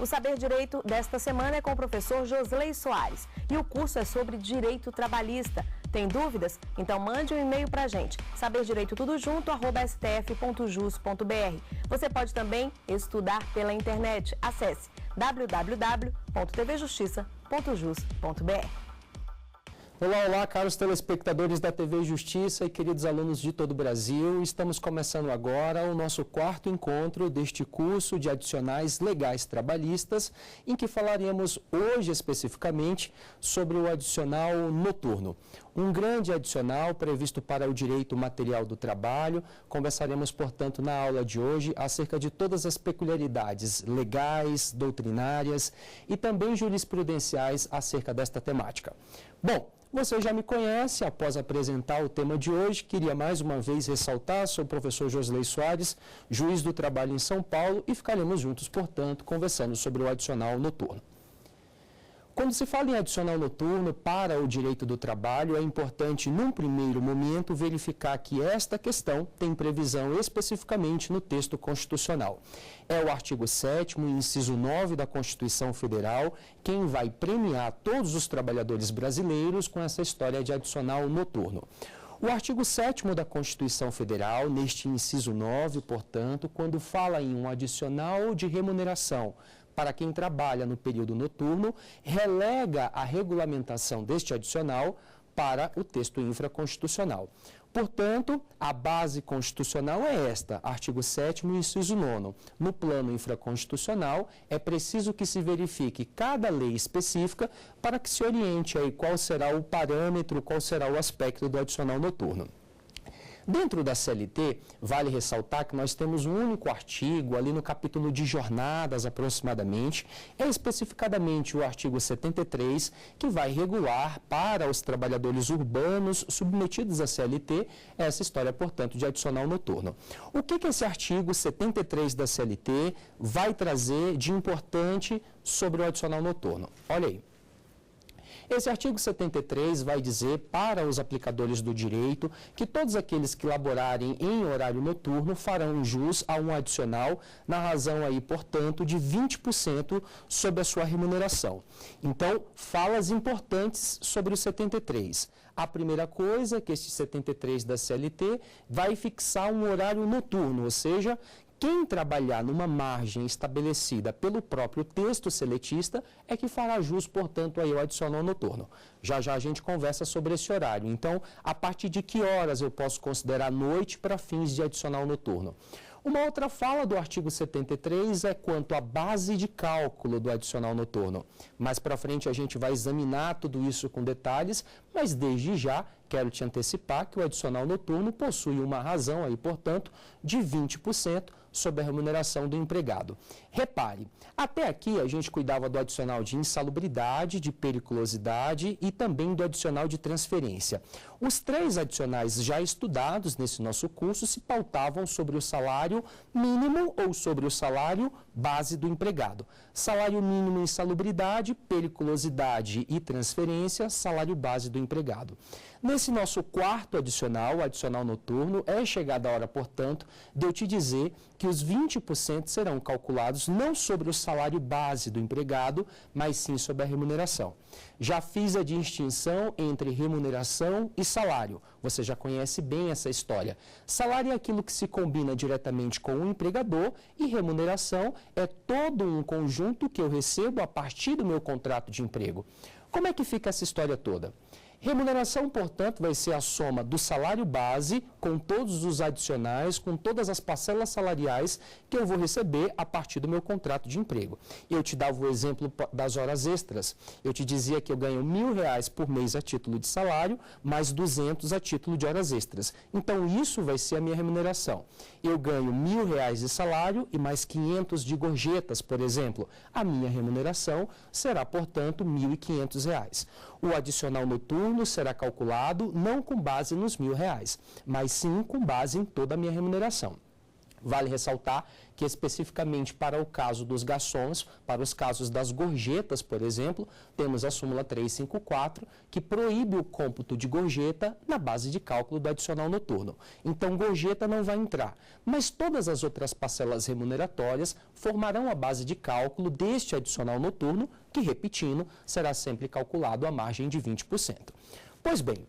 O Saber Direito desta semana é com o professor Josley Soares e o curso é sobre direito trabalhista. Tem dúvidas? Então mande um e-mail pra gente, saberdireitotudojunto@stf.jus.br. Você pode também estudar pela internet. Acesse www.tvjustiça.jus.br. Olá, olá, caros telespectadores da TV Justiça e queridos alunos de todo o Brasil. Estamos começando agora o nosso quarto encontro deste curso de adicionais legais trabalhistas, em que falaremos hoje especificamente sobre o adicional noturno. Um grande adicional previsto para o direito material do trabalho. Conversaremos, portanto, na aula de hoje acerca de todas as peculiaridades legais, doutrinárias e também jurisprudenciais acerca desta temática. Bom, você já me conhece, após apresentar o tema de hoje, queria mais uma vez ressaltar, sou o professor Josley Soares, juiz do trabalho em São Paulo, e ficaremos juntos, portanto, conversando sobre o adicional noturno. Quando se fala em adicional noturno para o direito do trabalho, é importante, num primeiro momento, verificar que esta questão tem previsão especificamente no texto constitucional. É o artigo 7º, inciso 9 da Constituição Federal, quem vai premiar todos os trabalhadores brasileiros com essa história de adicional noturno. O artigo 7º da Constituição Federal, neste inciso 9, portanto, quando fala em um adicional de remuneração para quem trabalha no período noturno, relega a regulamentação deste adicional para o texto infraconstitucional. Portanto, a base constitucional é esta, artigo 7º, inciso 9º. No plano infraconstitucional, é preciso que se verifique cada lei específica para que se oriente aí qual será o parâmetro, qual será o aspecto do adicional noturno. Dentro da CLT, vale ressaltar que nós temos um único artigo, ali no capítulo de jornadas aproximadamente, é especificadamente o artigo 73, que vai regular para os trabalhadores urbanos submetidos à CLT essa história, portanto, de adicional noturno. O que esse artigo 73 da CLT vai trazer de importante sobre o adicional noturno? Olha aí. Esse artigo 73 vai dizer para os aplicadores do direito que todos aqueles que laborarem em horário noturno farão jus a um adicional na razão aí, portanto, de 20% sobre a sua remuneração. Então, falas importantes sobre o 73. A primeira coisa é que este 73 da CLT vai fixar um horário noturno, ou seja, quem trabalhar numa margem estabelecida pelo próprio texto seletista é que fará jus, portanto, aí ao adicional noturno. Já já a gente conversa sobre esse horário. Então, a partir de que horas eu posso considerar noite para fins de adicional noturno? Uma outra fala do artigo 73 é quanto à base de cálculo do adicional noturno. Mais para frente a gente vai examinar tudo isso com detalhes, mas desde já quero te antecipar que o adicional noturno possui uma razão aí, portanto, de 20% sobre a remuneração do empregado. Repare, até aqui a gente cuidava do adicional de insalubridade, de periculosidade e também do adicional de transferência. Os três adicionais já estudados nesse nosso curso se pautavam sobre o salário mínimo ou sobre o salário base do empregado. Salário mínimo, insalubridade, periculosidade e transferência, salário base do empregado. Nesse nosso quarto adicional, o adicional noturno, é chegada a hora, portanto, de eu te dizer que os 20% serão calculados não sobre o salário base do empregado, mas sim sobre a remuneração. Já fiz a distinção entre remuneração e salário. Você já conhece bem essa história. Salário é aquilo que se combina diretamente com o empregador e remuneração é todo um conjunto que eu recebo a partir do meu contrato de emprego. Como é que fica essa história toda? Remuneração, portanto, vai ser a soma do salário base com todos os adicionais, com todas as parcelas salariais que eu vou receber a partir do meu contrato de emprego. Eu te dava o exemplo das horas extras. Eu te dizia que eu ganho R$1.000 por mês a título de salário, mais 200 a título de horas extras. Então, isso vai ser a minha remuneração. Eu ganho R$1.000 de salário e mais 500 de gorjetas, por exemplo. A minha remuneração será, portanto, R$1.500. O adicional noturno será calculado não com base nos R$1.000, mas sim com base em toda a minha remuneração. Vale ressaltar que especificamente para o caso dos garçons, para os casos das gorjetas, por exemplo, temos a súmula 354, que proíbe o cômputo de gorjeta na base de cálculo do adicional noturno. Então, gorjeta não vai entrar, mas todas as outras parcelas remuneratórias formarão a base de cálculo deste adicional noturno, que, repetindo, será sempre calculado à margem de 20%. Pois bem,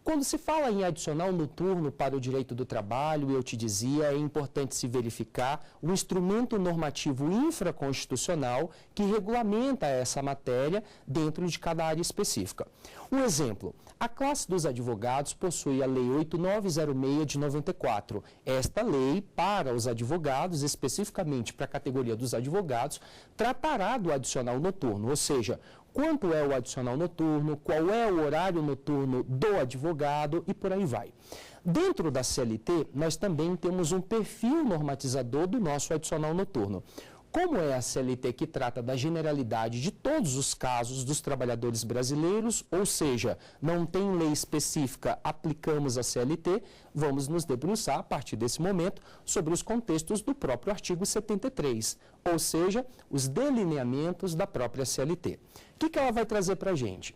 quando se fala em adicional noturno para o direito do trabalho, eu te dizia, é importante se verificar o instrumento normativo infraconstitucional que regulamenta essa matéria dentro de cada área específica. Um exemplo, a classe dos advogados possui a Lei 8906 de 94. Esta lei, para os advogados, especificamente para a categoria dos advogados, tratará do adicional noturno, ou seja, quanto é o adicional noturno, qual é o horário noturno do advogado e por aí vai. Dentro da CLT, nós também temos um perfil normatizador do nosso adicional noturno. Como é a CLT que trata da generalidade de todos os casos dos trabalhadores brasileiros, ou seja, não tem lei específica, aplicamos a CLT, vamos nos debruçar, a partir desse momento, sobre os contextos do próprio artigo 73, ou seja, os delineamentos da própria CLT. O que ela vai trazer para a gente?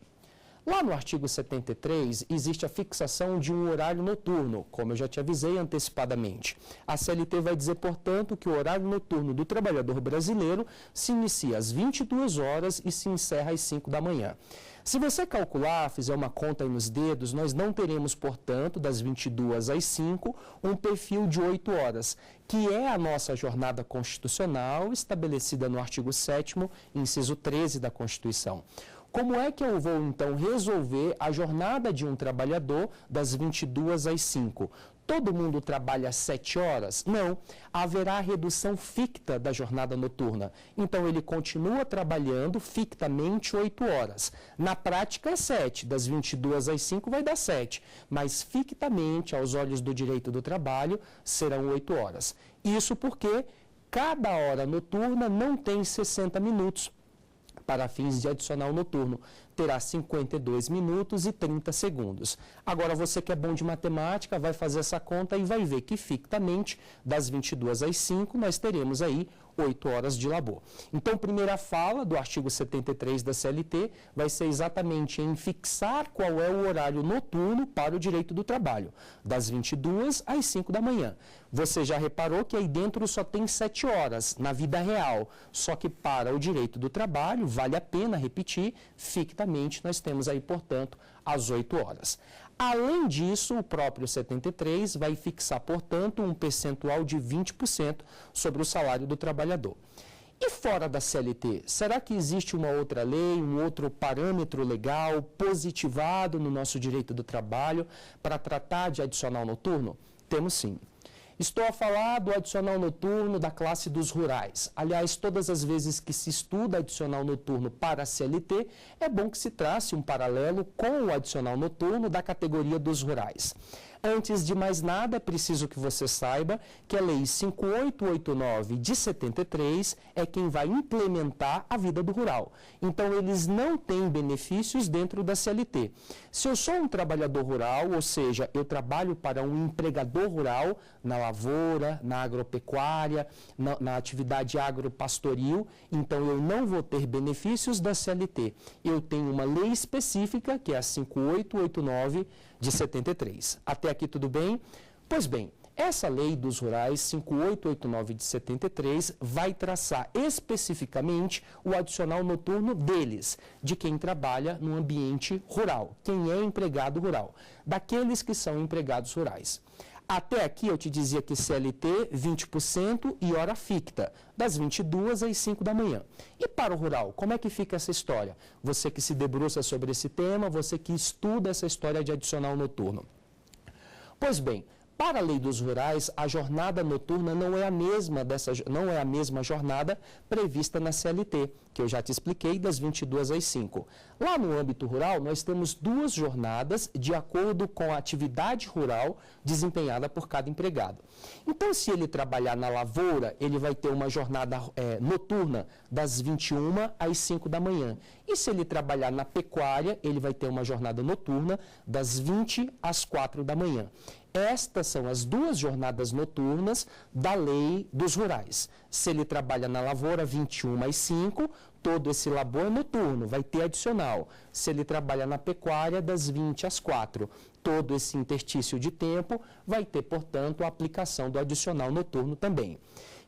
Lá no artigo 73, existe a fixação de um horário noturno, como eu já te avisei antecipadamente. A CLT vai dizer, portanto, que o horário noturno do trabalhador brasileiro se inicia às 22 horas e se encerra às 5 da manhã. Se você calcular, fizer uma conta aí nos dedos, nós não teremos, portanto, das 22 às 5, um perfil de 8 horas, que é a nossa jornada constitucional estabelecida no artigo 7º, inciso 13 da Constituição. Como é que eu vou, então, resolver a jornada de um trabalhador das 22 às 5? Todo mundo trabalha 7 horas? Não. Haverá redução ficta da jornada noturna. Então, ele continua trabalhando fictamente 8 horas. Na prática, é 7. Das 22 às 5 vai dar 7. Mas, fictamente, aos olhos do direito do trabalho, serão 8 horas. Isso porque cada hora noturna não tem 60 minutos. Para fins de adicional noturno, terá 52 minutos e 30 segundos. Agora, você que é bom de matemática, vai fazer essa conta e vai ver que, fictamente, das 22 às 5, nós teremos aí 8 horas de labor. Então, primeira fala do artigo 73 da CLT vai ser exatamente em fixar qual é o horário noturno para o direito do trabalho, das 22 às 5 da manhã. Você já reparou que aí dentro só tem 7 horas na vida real, só que para o direito do trabalho, vale a pena repetir, fictamente nós temos aí, portanto, as 8 horas. Além disso, o próprio 73 vai fixar, portanto, um percentual de 20% sobre o salário do trabalhador. E fora da CLT, será que existe uma outra lei, um outro parâmetro legal positivado no nosso direito do trabalho para tratar de adicional noturno? Temos sim. Estou a falar do adicional noturno da classe dos rurais. Aliás, todas as vezes que se estuda adicional noturno para a CLT, é bom que se trace um paralelo com o adicional noturno da categoria dos rurais. Antes de mais nada, é preciso que você saiba que a Lei 5889 de 73 é quem vai implementar a vida do rural. Então, eles não têm benefícios dentro da CLT. Se eu sou um trabalhador rural, ou seja, eu trabalho para um empregador rural na lavoura, na agropecuária, na atividade agropastoril, então eu não vou ter benefícios da CLT. Eu tenho uma lei específica, que é a 5889 de 73. Até aqui tudo bem? Pois bem, essa lei dos rurais 5889 de 73 vai traçar especificamente o adicional noturno deles, de quem trabalha no ambiente rural, quem é empregado rural, daqueles que são empregados rurais. Até aqui eu te dizia que CLT 20% e hora ficta, das 22 às 5 da manhã. E para o rural, como é que fica essa história? Você que se debruça sobre esse tema, você que estuda essa história de adicional noturno. Pois bem, para a lei dos rurais, a jornada noturna não é a mesma jornada prevista na CLT. que eu já te expliquei, das 22 às 5. Lá no âmbito rural, nós temos 2 jornadas de acordo com a atividade rural desempenhada por cada empregado. Então, se ele trabalhar na lavoura, ele vai ter uma jornada noturna das 21 às 5 da manhã. E se ele trabalhar na pecuária, ele vai ter uma jornada noturna das 20 às 4 da manhã. Estas são as 2 jornadas noturnas da lei dos rurais. Se ele trabalha na lavoura 21 às 5, todo esse labor é noturno, vai ter adicional. Se ele trabalha na pecuária, das 20 às 4, todo esse interstício de tempo vai ter, portanto, a aplicação do adicional noturno também.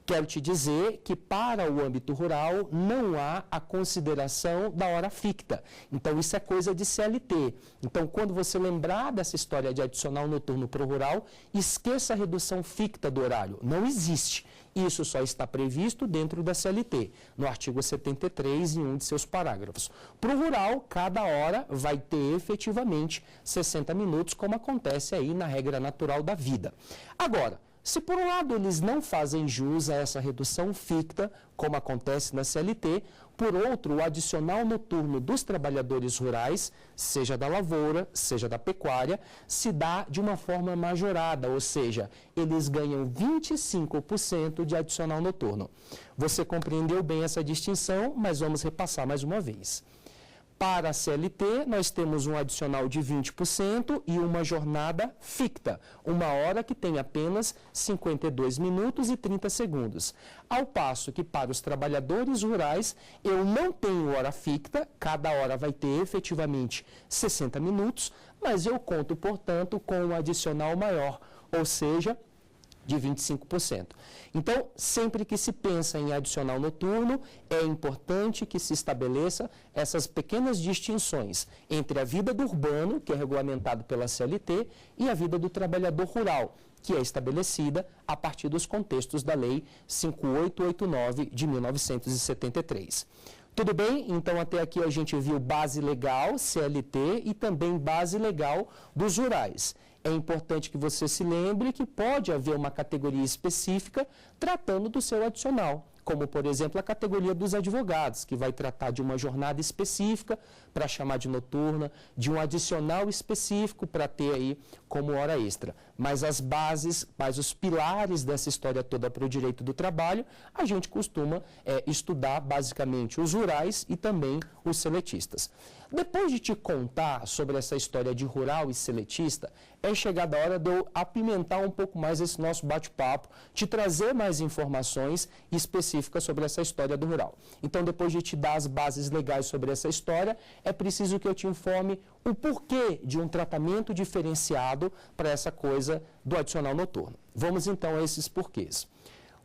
Quero te dizer que para o âmbito rural não há a consideração da hora ficta. Então, isso é coisa de CLT. Então, quando você lembrar dessa história de adicional noturno para o rural, esqueça a redução ficta do horário. Não existe. Isso só está previsto dentro da CLT, no artigo 73, em um de seus parágrafos. Para o rural, cada hora vai ter efetivamente 60 minutos, como acontece aí na regra natural da vida. Agora, se por um lado eles não fazem jus a essa redução ficta, como acontece na CLT, por outro, o adicional noturno dos trabalhadores rurais, seja da lavoura, seja da pecuária, se dá de uma forma majorada, ou seja, eles ganham 25% de adicional noturno. Você compreendeu bem essa distinção, mas vamos repassar mais uma vez. Para a CLT, nós temos um adicional de 20% e uma jornada ficta, uma hora que tem apenas 52 minutos e 30 segundos. Ao passo que para os trabalhadores rurais, eu não tenho hora ficta, cada hora vai ter efetivamente 60 minutos, mas eu conto, portanto, com um adicional maior, ou seja, de 25%. Então, sempre que se pensa em adicional noturno, é importante que se estabeleça essas pequenas distinções entre a vida do urbano, que é regulamentado pela CLT, e a vida do trabalhador rural, que é estabelecida a partir dos contextos da Lei 5889 de 1973. Tudo bem? Então, até aqui a gente viu base legal, CLT, e também base legal dos rurais. É importante que você se lembre que pode haver uma categoria específica tratando do seu adicional, como, por exemplo, a categoria dos advogados, que vai tratar de uma jornada específica para chamar de noturna, de um adicional específico para ter aí como hora extra. Mas as bases, mas os pilares dessa história toda para o direito do trabalho, a gente costuma estudar basicamente os rurais e também os seletistas. Depois de te contar sobre essa história de rural e seletista, é chegada a hora de eu apimentar um pouco mais esse nosso bate-papo, te trazer mais informações específicas sobre essa história do rural. Então, depois de te dar as bases legais sobre essa história, é preciso que eu te informe o porquê de um tratamento diferenciado para essa coisa do adicional noturno. Vamos então a esses porquês.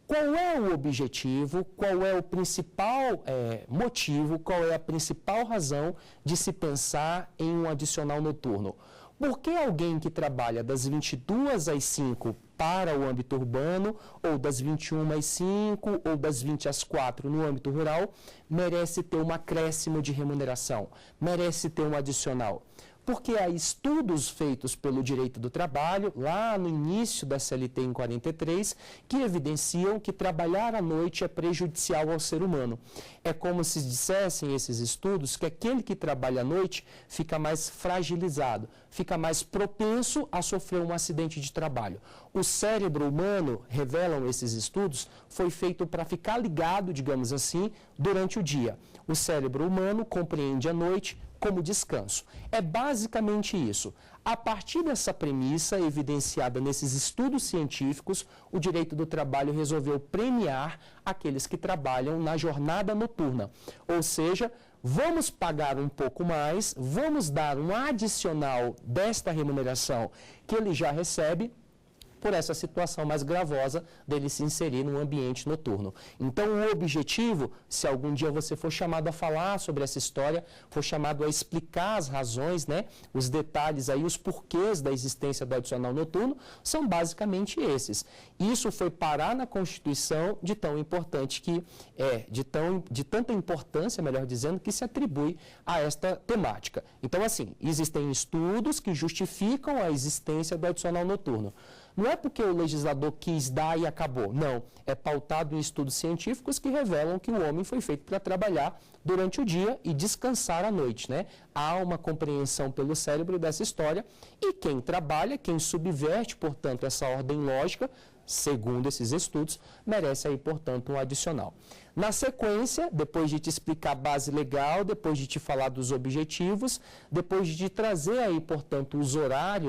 Qual é o objetivo, qual é o principal motivo, qual é a principal razão de se pensar em um adicional noturno? Por que alguém que trabalha das 22 às 5 para o âmbito urbano, ou das 21 às 5, ou das 20 às 4 no âmbito rural, merece ter um acréscimo de remuneração, merece ter um adicional? Porque há estudos feitos pelo direito do trabalho, lá no início da CLT em 43, que evidenciam que trabalhar à noite é prejudicial ao ser humano. É como se dissessem esses estudos que aquele que trabalha à noite fica mais fragilizado, fica mais propenso a sofrer um acidente de trabalho. O cérebro humano, revelam esses estudos, foi feito para ficar ligado, digamos assim, durante o dia. O cérebro humano compreende a noite como descanso. É basicamente isso. A partir dessa premissa evidenciada nesses estudos científicos, o direito do trabalho resolveu premiar aqueles que trabalham na jornada noturna. Ou seja, vamos pagar um pouco mais, vamos dar um adicional desta remuneração que ele já recebe, por essa situação mais gravosa dele se inserir num ambiente noturno. Então, o objetivo, se algum dia você for chamado a falar sobre essa história, for chamado a explicar as razões, os detalhes aí, os porquês da existência do adicional noturno, são basicamente esses. Isso foi parar na Constituição de tão importante que de tanta importância, melhor dizendo, que se atribui a esta temática. Então, assim, existem estudos que justificam a existência do adicional noturno. Não é porque o legislador quis dar e acabou, não. É pautado em estudos científicos que revelam que o homem foi feito para trabalhar durante o dia e descansar à noite, né? Há uma compreensão pelo cérebro dessa história e quem trabalha, quem subverte, portanto, essa ordem lógica, segundo esses estudos, merece aí, portanto, um adicional. Na sequência, depois de te explicar a base legal, depois de te falar dos objetivos, depois de te trazer aí, portanto, os horários